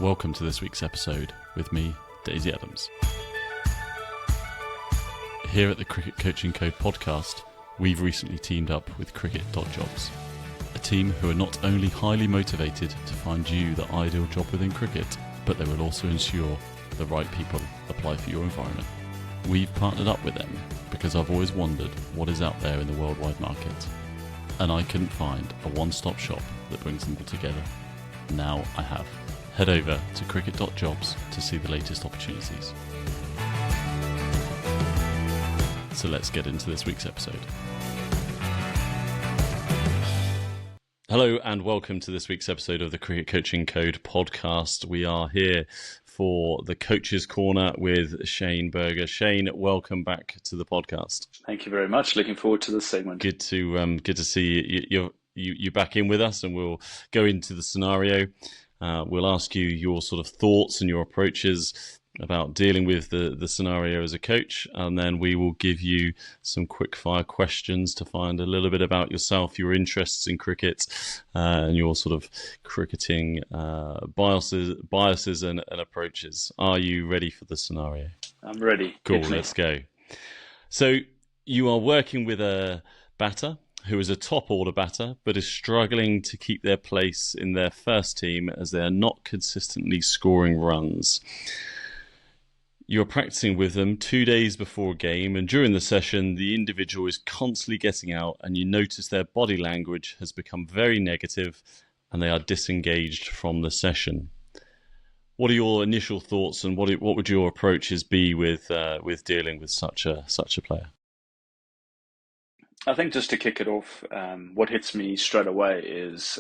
Welcome to this week's episode with me, Daisy Adams. Here at the Cricket Coaching Code podcast, we've recently teamed up with Cricket.jobs, a team who are not only highly motivated to find you the ideal job within cricket, but they will also ensure the right people apply for your environment. We've partnered up with them because I've always wondered what is out there in the worldwide market, and I couldn't find a one-stop shop that brings them all together. Now I have. Head over to Cricket.jobs to see the latest opportunities. So let's get into this week's episode. Hello and welcome to this week's episode of the Cricket Coaching Code podcast. We are here for the Coach's Corner with Shane Berger. Shane, welcome back to the podcast. Thank you very much. Looking forward to this segment. Good to see you back in with us, and we'll go into the scenario. We'll ask you your sort of thoughts and your approaches about dealing with the scenario as a coach, and then we will give you some quick fire questions to find a little bit about yourself, your interests in cricket, and your sort of cricketing biases and approaches. Are you ready for the scenario? I'm ready. Cool, Definitely. Let's go. So you are working with a batter who is a top order batter, but is struggling to keep their place in their first team as they are not consistently scoring runs. You're practicing with them 2 days before a game, and during the session, the individual is constantly getting out, and you notice their body language has become very negative, and they are disengaged from the session. What are your initial thoughts, and what would your approaches be with dealing with such a player? I think just to kick it off, what hits me straight away is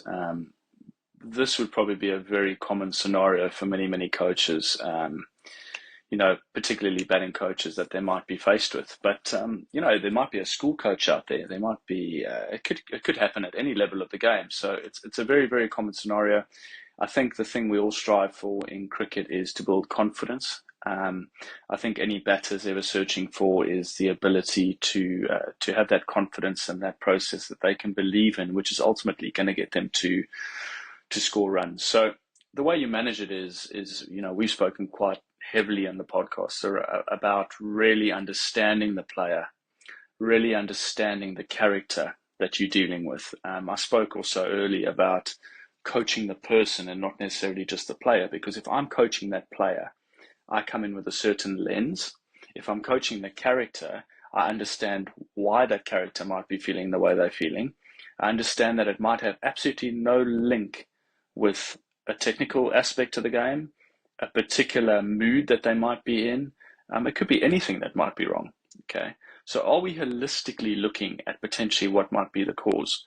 this would probably be a very common scenario for many coaches, particularly batting coaches that they might be faced with. But, there might be a school coach out there. There might be, it could happen at any level of the game. So it's a very, very common scenario. I think the thing we all strive for in cricket is to build confidence. I think any batter's ever searching for is the ability to have that confidence and that process that they can believe in, which is ultimately going to get them to score runs. So the way you manage it is we've spoken quite heavily on the podcast about really understanding the player, really understanding the character that you're dealing with. I spoke also earlier about coaching the person and not necessarily just the player, because if I'm coaching that player, I come in with a certain lens. If I'm coaching the character, I understand why that character might be feeling the way they're feeling. I understand that it might have absolutely no link with a technical aspect of the game, a particular mood that they might be in. It could be anything that might be wrong. Okay. So are we holistically looking at potentially what might be the cause?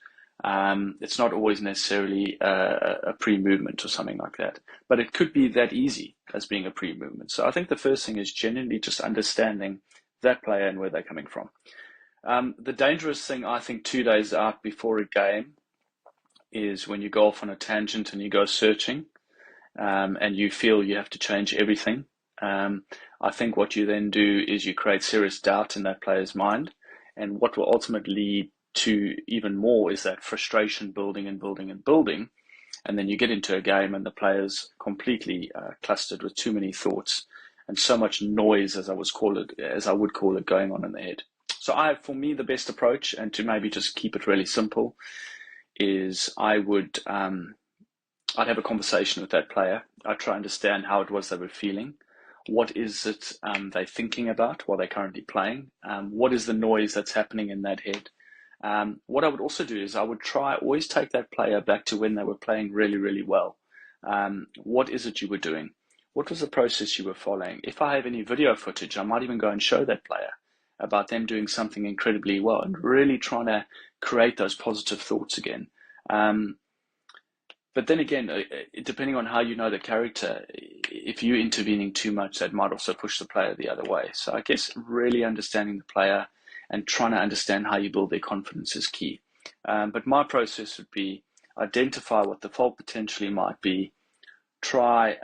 It's not always necessarily a pre-movement or something like that, but it could be that easy as being a pre-movement. So I think the first thing is genuinely just understanding that player and where they're coming from. The dangerous thing, I think, 2 days out before a game is when you go off on a tangent and you go searching, and you feel you have to change everything. I think what you then do is you create serious doubt in that player's mind, and what will ultimately lead to even more is that frustration building, and then you get into a game and the player's completely clustered with too many thoughts and so much noise, as I would call it, going on in the head. So for me, the best approach, and to maybe just keep it really simple, is I'd have a conversation with that player. I'd try to understand how it was they were feeling. What is it they're thinking about while they're currently playing? What is the noise that's happening in that head? What I would also do is I would always take that player back to when they were playing really, really well. What is it you were doing? What was the process you were following? If I have any video footage, I might even go and show that player about them doing something incredibly well and really trying to create those positive thoughts again. But then again, depending on how you know the character, if you're intervening too much, that might also push the player the other way. So I guess really understanding the player and trying to understand how you build their confidence is key. But my process would be identify what the fault potentially might be, try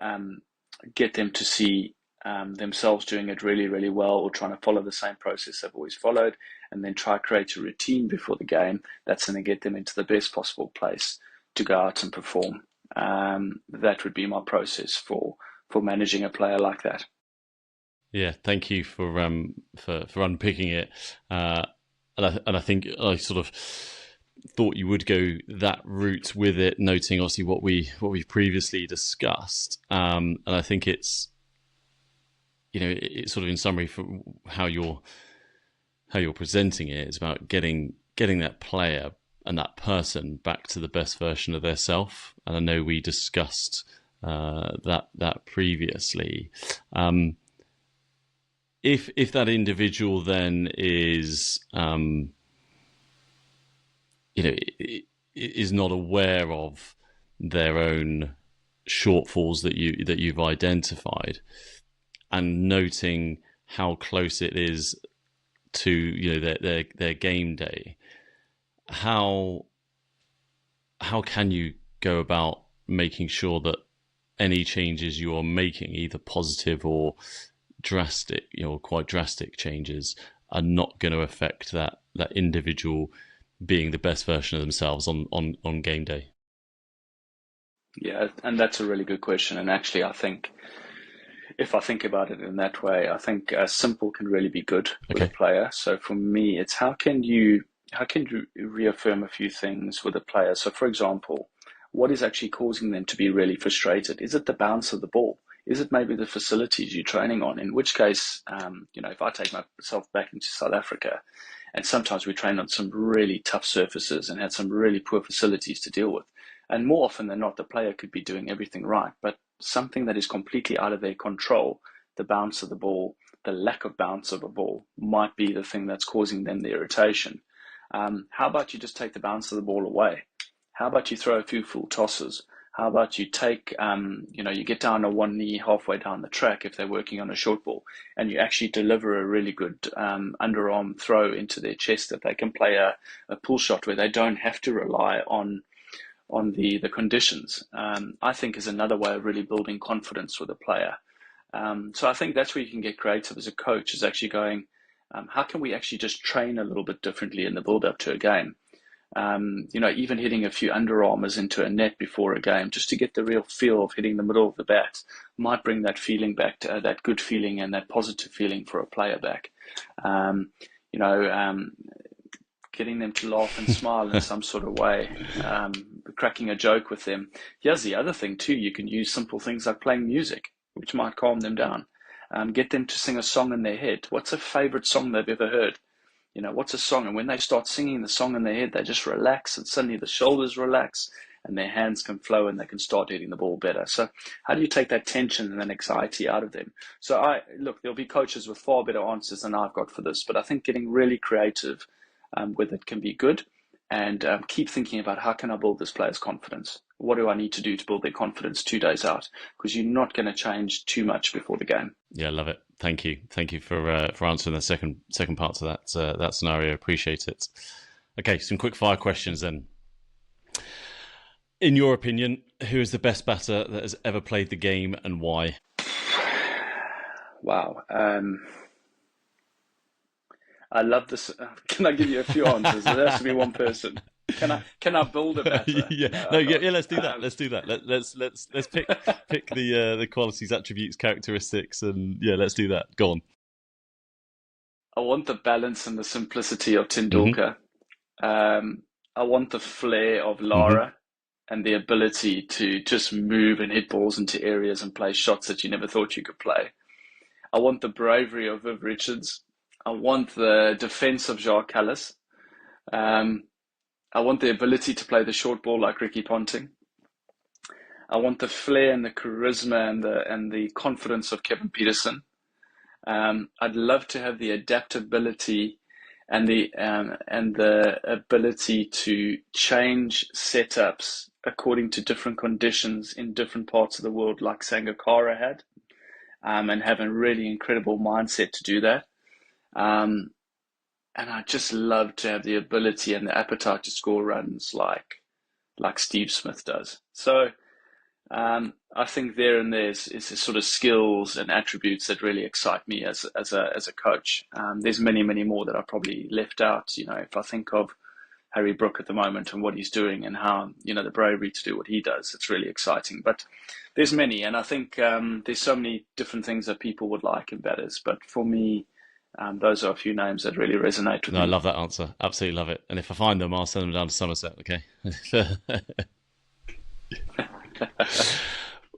get them to see themselves doing it really, really well, or trying to follow the same process they've always followed, and then try to create a routine before the game that's going to get them into the best possible place to go out and perform. That would be my process for managing a player like that. Yeah, thank you for unpicking it. And I think I sort of thought you would go that route with it, noting obviously what we've previously discussed. And I think it's sort of in summary for how you're presenting it. It's about getting that player and that person back to the best version of their self. And I know we discussed that previously. Um, if that individual then is not aware of their own shortfalls that you've identified, and noting how close it is to their game day, how how can you go about making sure that any changes you are making, either positive or drastic, quite drastic changes, are not going to affect that individual being the best version of themselves on game day? Yeah, and that's a really good question. And actually, I think if I think about it in that way, I think simple can really be good with a Okay. player. So for me, it's how can you reaffirm a few things with a player? So for example, what is actually causing them to be really frustrated? Is it the bounce of the ball? Is it maybe the facilities you're training on? In which case, if I take myself back into South Africa, and sometimes we trained on some really tough surfaces and had some really poor facilities to deal with. And more often than not, the player could be doing everything right, but something that is completely out of their control, the bounce of the ball, the lack of bounce of a ball, might be the thing that's causing them the irritation. How about you just take the bounce of the ball away? How about you throw a few full tosses? How about you you get down on one knee halfway down the track if they're working on a short ball, and you actually deliver a really good underarm throw into their chest that they can play a pull shot where they don't have to rely on the conditions. I think is another way of really building confidence with a player. So I think that's where you can get creative as a coach, is actually going, how can we actually just train a little bit differently in the build up to a game? Even hitting a few underarmers into a net before a game, just to get the real feel of hitting the middle of the bat, might bring that feeling back, that good feeling and that positive feeling for a player back. Um, you know, um, Getting them to laugh and smile in some sort of way, cracking a joke with them. Here's the other thing too: you can use simple things like playing music, which might calm them down. Get them to sing a song in their head. What's a favorite song they've ever heard? What's a song? And when they start singing the song in their head, they just relax, and suddenly the shoulders relax and their hands can flow and they can start hitting the ball better. So how do you take that tension and that anxiety out of them? So there'll be coaches with far better answers than I've got for this, but I think getting really creative with it can be good, and keep thinking about, how can I build this player's confidence? What do I need to do to build their confidence 2 days out? Because you're not going to change too much before the game. Yeah, love it. Thank you for answering the second part to that scenario. Appreciate it. Okay, some quick fire questions then. In your opinion, who is the best batter that has ever played the game, and why? Wow. I love this. Can I give you a few answers? It has to be one person. Can I build a batter? Yeah, No, no, I yeah, can't. yeah. Let's do that. Let's do that. Let's pick the qualities, attributes, characteristics, and yeah, let's do that. Go on. I want the balance and the simplicity of Hmm. Tendulkar. I want the flair of Hmm. Lara and the ability to just move and hit balls into areas and play shots that you never thought you could play. I want the bravery of Viv Richards. I want the defense of Jacques Callis. Um, I want the ability to play the short ball like Ricky Ponting. I want the flair and the charisma and the confidence of Kevin Peterson. I'd love to have the adaptability and the ability to change setups according to different conditions in different parts of the world, like Sangakkara had, and have a really incredible mindset to do that. Um, and I just love to have the ability and the appetite to score runs like Steve Smith does. So I think there's a sort of skills and attributes that really excite me as a coach. There's many more that I probably left out. If I think of Harry Brook at the moment and what he's doing and how, the bravery to do what he does. It's really exciting. But there's many, and I think there's so many different things that people would like in batters. But for me, those are a few names that really resonate with No, I me. love that answer. Absolutely love it. And if I find them, I'll send them down to Somerset. Okay.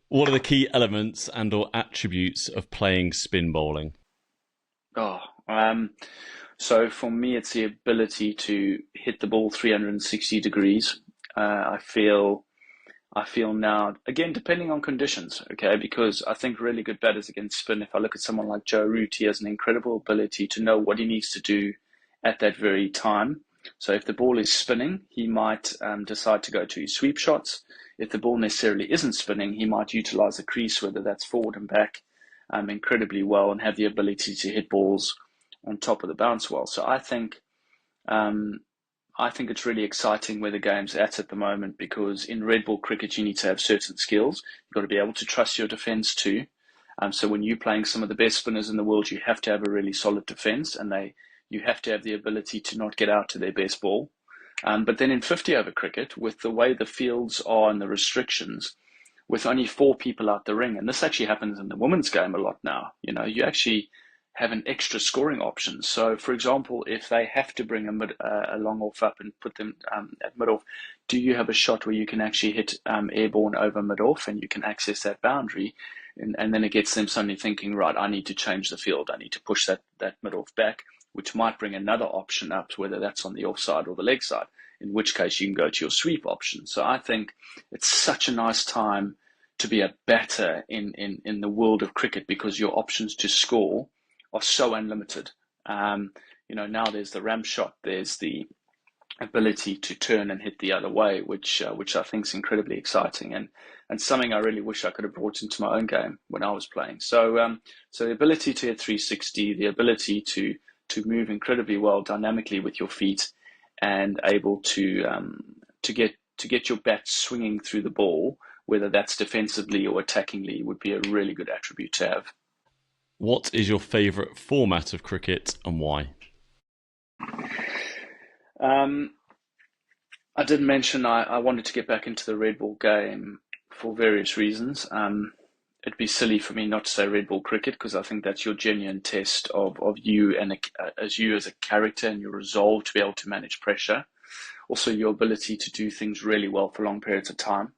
What are the key elements and/or attributes of playing spin bowling? Oh, so for me, it's the ability to hit the ball 360 degrees. I feel I feel now, again, depending on conditions, okay, because I think really good batters against spin, if I look at someone like Joe Root, he has an incredible ability to know what he needs to do at that very time. So if the ball is spinning, he might decide to go to his sweep shots. If the ball necessarily isn't spinning, he might utilize a crease, whether that's forward and back, incredibly well and have the ability to hit balls on top of the bounce well. So um, I think it's really exciting where the game's at the moment because in red ball cricket, you need to have certain skills. You've got to be able to trust your defence too. So when you're playing some of the best spinners in the world, you have to have a really solid defence and you have to have the ability to not get out to their best ball. But then in 50 over cricket, with the way the fields are and the restrictions, with only four people out the ring, and this actually happens in the women's game a lot now, you actually have an extra scoring option. So, for example, if they have to bring a long off up and put them at mid off, do you have a shot where you can actually hit airborne over mid off and you can access that boundary? And then it gets them suddenly thinking, right, I need to change the field. I need to push that mid off back, which might bring another option up, whether that's on the offside or the leg side, in which case you can go to your sweep option. So I think it's such a nice time to be a batter in the world of cricket because your options to score are so unlimited. Now there's the ram shot, there's the ability to turn and hit the other way, which I think is incredibly exciting and something I really wish I could have brought into my own game when I was playing. So the ability to hit 360, the ability to move incredibly well dynamically with your feet, and able to get your bat swinging through the ball, whether that's defensively or attackingly, would be a really good attribute to have. What is your favourite format of cricket and why? Um, I did mention I wanted to get back into the red ball game for various reasons. It'd be silly for me not to say red ball cricket because I think that's your genuine test of you and as you as a character and your resolve to be able to manage pressure. Also, your ability to do things really well for long periods of time.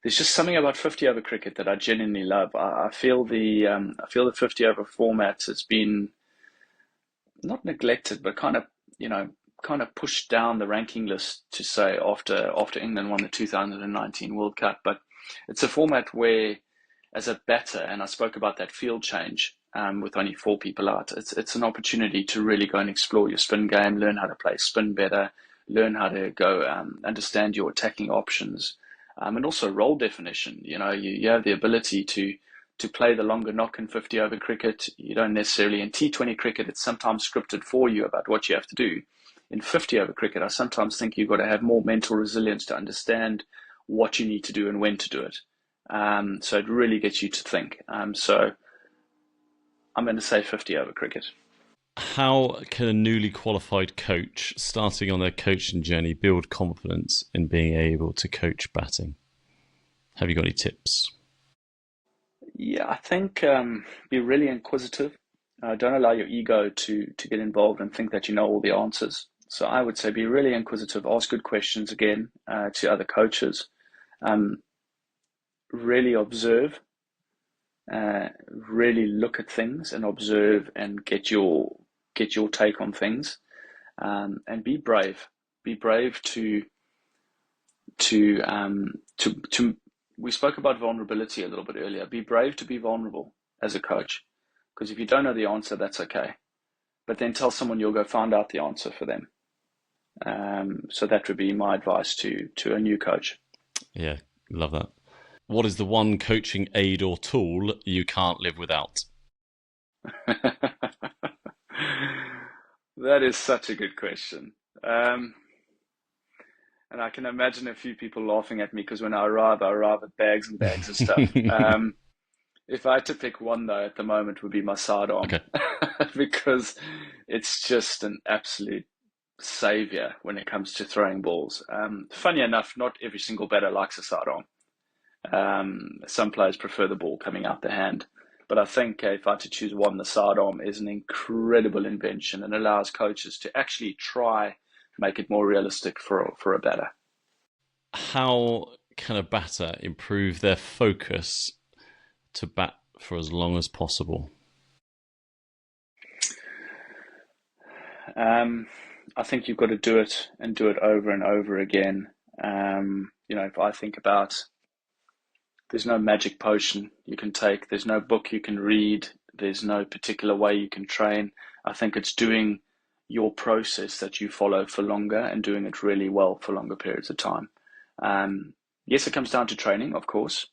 There's just something about 50 over cricket that I genuinely love. I feel the 50 over format has been not neglected, but kind of pushed down the ranking list to say after England won the 2019 World Cup. But it's a format where, as a batter, and I spoke about that field change with only four people out, it's an opportunity to really go and explore your spin game, learn how to play spin better, learn how to go understand your attacking options, and also role definition. You have the ability to play the longer knock in 50 over cricket. You don't necessarily, in T20 cricket, it's sometimes scripted for you about what you have to do. In 50 over cricket, I sometimes think you've got to have more mental resilience to understand what you need to do and when to do it. So it really gets you to think. So I'm going to say 50 over cricket. How can a newly qualified coach starting on their coaching journey build confidence in being able to coach batting? Have you got any tips? Yeah, I think be really inquisitive. Don't allow your ego to get involved and think that you know all the answers. So I would say be really inquisitive, ask good questions again to other coaches. Um, really observe, really look at things and observe and get your take on things. And be brave. Be brave to. We spoke about vulnerability a little bit earlier. Be brave to be vulnerable as a coach, because if you don't know the answer, that's okay. But then tell someone you'll go find out the answer for them. So that would be my advice to a new coach. Yeah, love that. What is the one coaching aid or tool you can't live without? That is such a good question. Um, and I can imagine a few people laughing at me because when I arrive with bags and bags of stuff. If I had to pick one though, at the moment would be my sidearm Okay. because it's just an absolute savior when it comes to throwing balls. Funny enough, not every single batter likes a sidearm. Some players prefer the ball coming out the hand. But I think if I had to choose one, the sidearm is an incredible invention and allows coaches to actually try make it more realistic for a batter. How can a batter improve their focus to bat for as long as possible? Um, I think you've got to do it and do it over and over again. If I think about, there's no magic potion you can take, there's no book you can read, there's no particular way you can train. I think it's doing your process that you follow for longer and doing it really well for longer periods of time. Yes, it comes down to training, of course.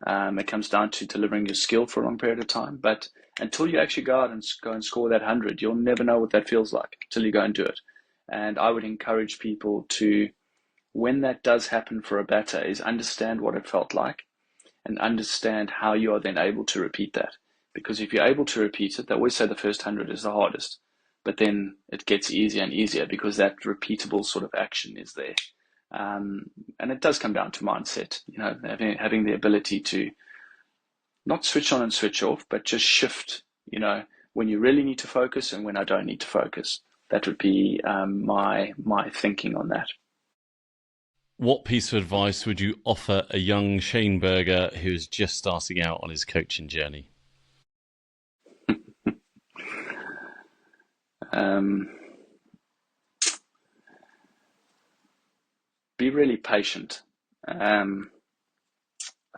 It comes down to delivering your skill for a long period of time. But until you actually go out and go and score that 100, you'll never know what that feels like until you go and do it. And I would encourage people to, when that does happen for a batter, is understand what it felt like and understand how you are then able to repeat that. Because if you're able to repeat it, they always say the first 100 is the hardest, but then it gets easier and easier because that repeatable sort of action is there. Um, and it does come down to mindset, having the ability to not switch on and switch off, but just shift, when you really need to focus and when I don't need to focus. That would be my thinking on that. What piece of advice would you offer a young Shane Berger who is just starting out on his coaching journey? Um, be really patient. I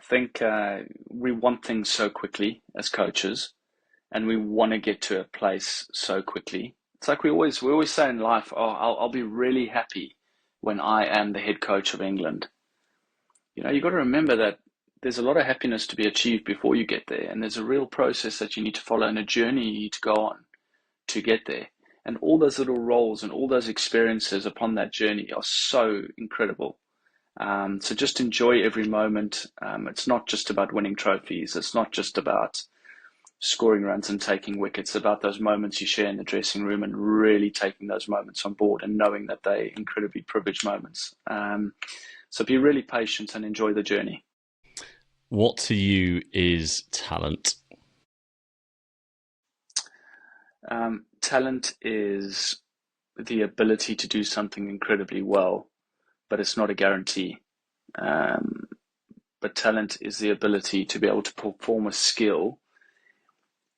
think we want things so quickly as coaches, and we want to get to a place so quickly. It's like we always say in life, "Oh, I'll be really happy when I am the head coach of England." You got to remember that there's a lot of happiness to be achieved before you get there, and there's a real process that you need to follow and a journey you need to go on to get there. And all those little roles and all those experiences upon that journey are so incredible. So just enjoy every moment. It's not just about winning trophies. It's not just about scoring runs and taking wickets. It's about those moments you share in the dressing room and really taking those moments on board and knowing that they're incredibly privileged moments. So be really patient and enjoy the journey. What to you is talent? Talent is the ability to do something incredibly well, but it's not a guarantee. Um, but talent is the ability to be able to perform a skill.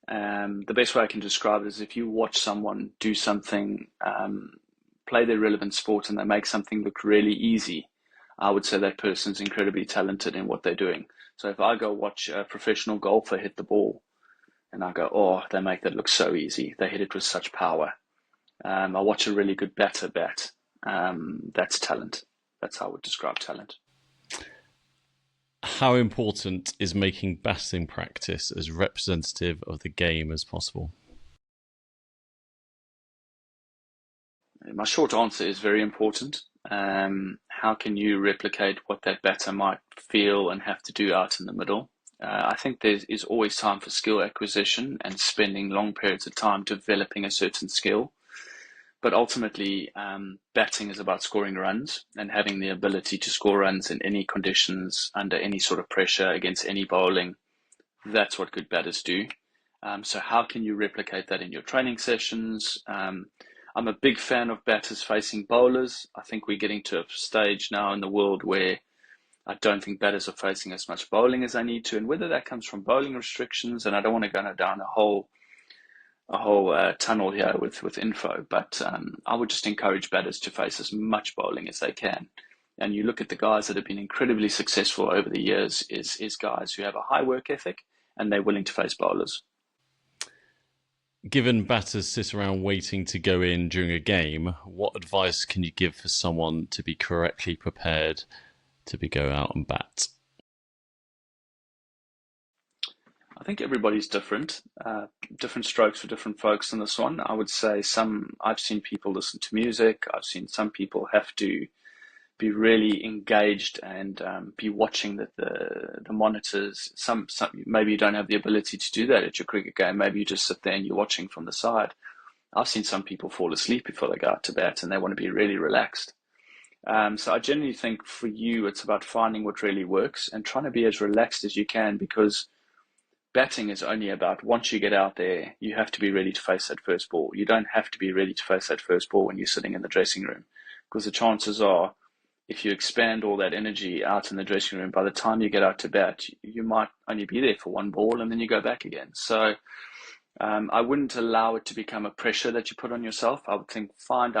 The best way I can describe it is if you watch someone do something, play their relevant sport, and they make something look really easy, I would say that person's incredibly talented in what they're doing. So if I go watch a professional golfer hit the ball, and I go, oh, they make that look so easy. They hit it with such power. I watch a really good batter bat. That's talent. That's how I would describe talent. How important is making batting practice as representative of the game as possible? My short answer is very important. How can you replicate what that batter might feel and have to do out in the middle? I think there is always time for skill acquisition and spending long periods of time developing a certain skill. But ultimately, batting is about scoring runs and having the ability to score runs in any conditions, under any sort of pressure, against any bowling. That's what good batters do. So how can you replicate that in your training sessions? I'm a big fan of batters facing bowlers. I think we're getting to a stage now in the world where I don't think batters are facing as much bowling as they need to, and whether that comes from bowling restrictions, and I don't want to go down a whole tunnel here with info, but I would just encourage batters to face as much bowling as they can. And you look at the guys that have been incredibly successful over the years is guys who have a high work ethic and they're willing to face bowlers. Given batters sit around waiting to go in during a game, what advice can you give for someone to be correctly prepared to go out and bat? I think everybody's different. Different strokes for different folks in this one. I would say I've seen people listen to music. I've seen some people have to be really engaged and be watching the monitors. Some maybe you don't have the ability to do that at your cricket game. Maybe you just sit there and you're watching from the side. I've seen some people fall asleep before they go out to bat and they want to be really relaxed. So I generally think for you, it's about finding what really works and trying to be as relaxed as you can, because batting is only about, once you get out there, you have to be ready to face that first ball. You don't have to be ready to face that first ball when you're sitting in the dressing room, because the chances are, if you expand all that energy out in the dressing room, by the time you get out to bat, you might only be there for one ball and then you go back again. So I wouldn't allow it to become a pressure that you put on yourself. I would think find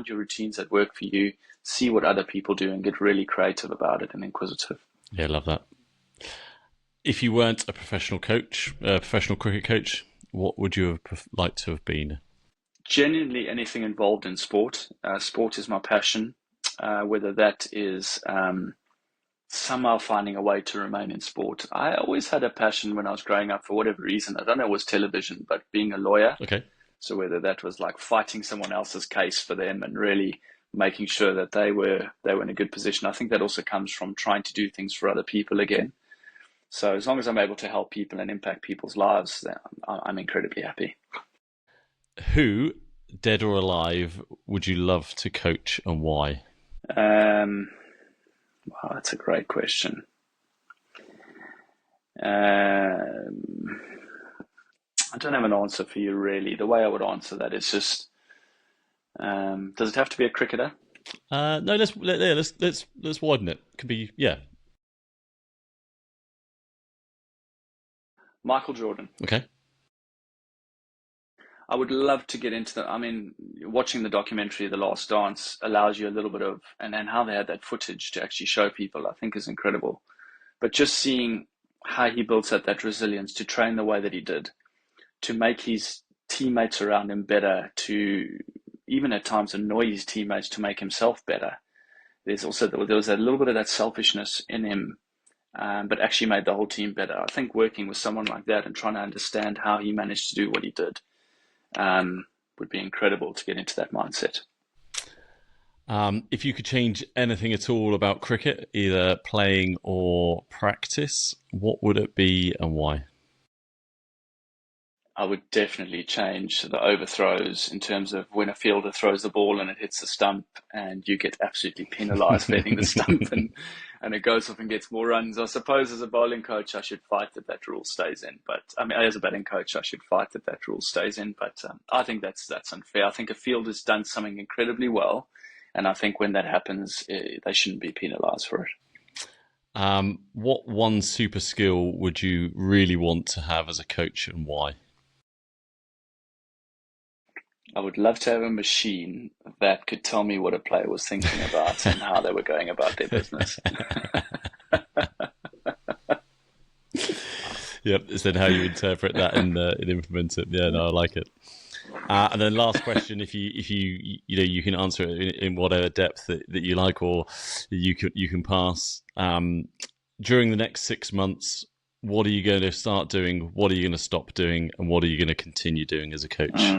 your routines that work for you, see what other people do, and get really creative about it and inquisitive. Yeah, love that. If you weren't a professional coach, a professional cricket coach, what would you have liked to have been? Genuinely anything involved in sport. Sport is my passion, whether that is somehow finding a way to remain in sport. I always had a passion when I was growing up for whatever reason. I don't know, it was television, but being a lawyer. Okay. So whether that was like fighting someone else's case for them and really making sure that they were in a good position. I think that also comes from trying to do things for other people again. So as long as I'm able to help people and impact people's lives, then I'm incredibly happy. Who, dead or alive, would you love to coach and why? Um, wow, that's a great question. Um, I don't have an answer for you really. The way I would answer that is just, does it have to be a cricketer? No, let's widen it. Could be, yeah. Michael Jordan. Okay. I would love to get into the. I mean, watching the documentary The Last Dance allows you a little bit of, and how they had that footage to actually show people, I think is incredible. But just seeing how he built up that resilience to train the way that he did, to make his teammates around him better, to even at times annoy his teammates to make himself better. There was a little bit of that selfishness in him, but actually made the whole team better. I think working with someone like that and trying to understand how he managed to do what he did would be incredible to get into that mindset. If you could change anything at all about cricket, either playing or practice, what would it be and why? I would definitely change the overthrows in terms of when a fielder throws the ball and it hits the stump and you get absolutely penalised for hitting the stump and it goes off and gets more runs. I suppose as a bowling coach, I should fight that that rule stays in. But I mean, as a batting coach, I should fight that that rule stays in. But I think that's unfair. I think a fielder's done something incredibly well. And I think when that happens, they shouldn't be penalised for it. What one super skill would you really want to have as a coach and why? I would love to have a machine that could tell me what a player was thinking about and how they were going about their business. Yep, it's then how you interpret that and implement it. Yeah, no, I like it. And then last question, if you can answer it in whatever depth that you like, or you can pass. During the next 6 months, what are you going to start doing? What are you going to stop doing? And what are you going to continue doing as a coach?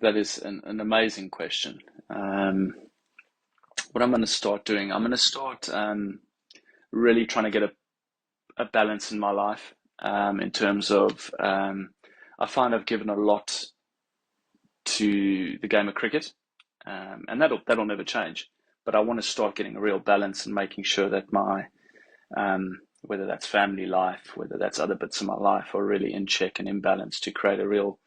That is an amazing question. What I'm going to start doing, I'm going to start really trying to get a balance in my life in terms of I find I've given a lot to the game of cricket, and that'll never change. But I want to start getting a real balance and making sure that my whether that's family life, whether that's other bits of my life, are really in check and in balance to create a real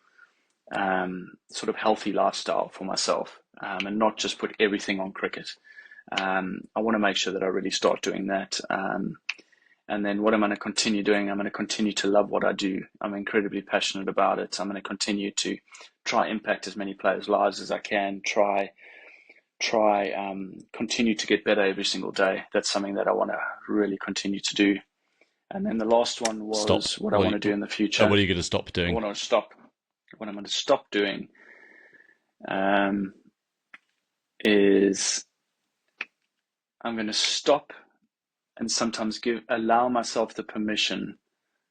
sort of healthy lifestyle for myself, and not just put everything on cricket. I want to make sure that I really start doing that. And then what I'm going to continue doing, I'm going to continue to love what I do. I'm incredibly passionate about it. I'm going to continue to try impact as many players' lives as I can. Continue to get better every single day. That's something that I want to really continue to do. And then the last one Stop. was what I want to do in the What future. are you going to stop doing? What I'm going to stop doing is I'm going to stop and sometimes allow myself the permission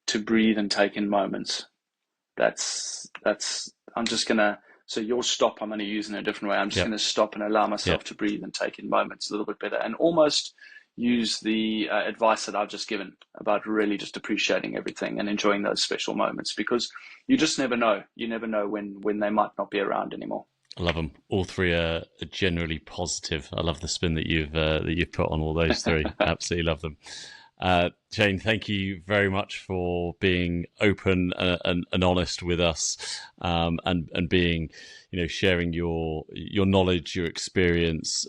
to breathe and take in moments. I'm just going to, so your stop, I'm going to use in a different way. I'm just going to stop and allow myself to breathe and take in moments a little bit better. And almost use the advice that I've just given about really just appreciating everything and enjoying those special moments, because you just never know. You never know when they might not be around anymore. I love them. All three are generally positive. I love the spin that you've put on all those three. Absolutely love them. Shane, thank you very much for being open and honest with us, and being, sharing your knowledge, your experience,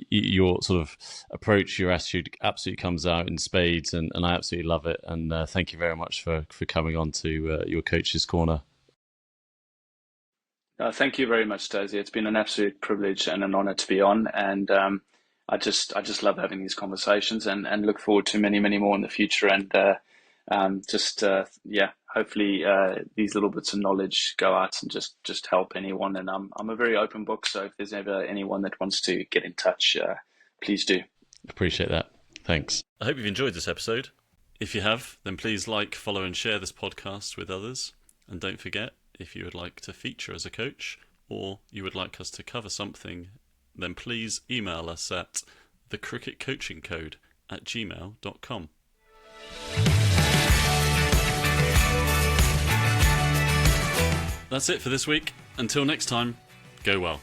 your sort of approach, your attitude absolutely comes out in spades, and I absolutely love it. And thank you very much for coming on to your Coach's Corner. Thank you very much, Daisy. It's been an absolute privilege and an honor to be on, and I just love having these conversations, and look forward to many, many more in the future. And yeah, hopefully these little bits of knowledge go out and just help anyone. And I'm a very open book, so if there's ever anyone that wants to get in touch, please do. Appreciate that. Thanks. I hope you've enjoyed this episode. If you have, then please like, follow, and share this podcast with others. And don't forget, if you would like to feature as a coach, or you would like us to cover something, then please email us at thecricketcoachingcode@gmail.com. That's it for this week. Until next time, go well.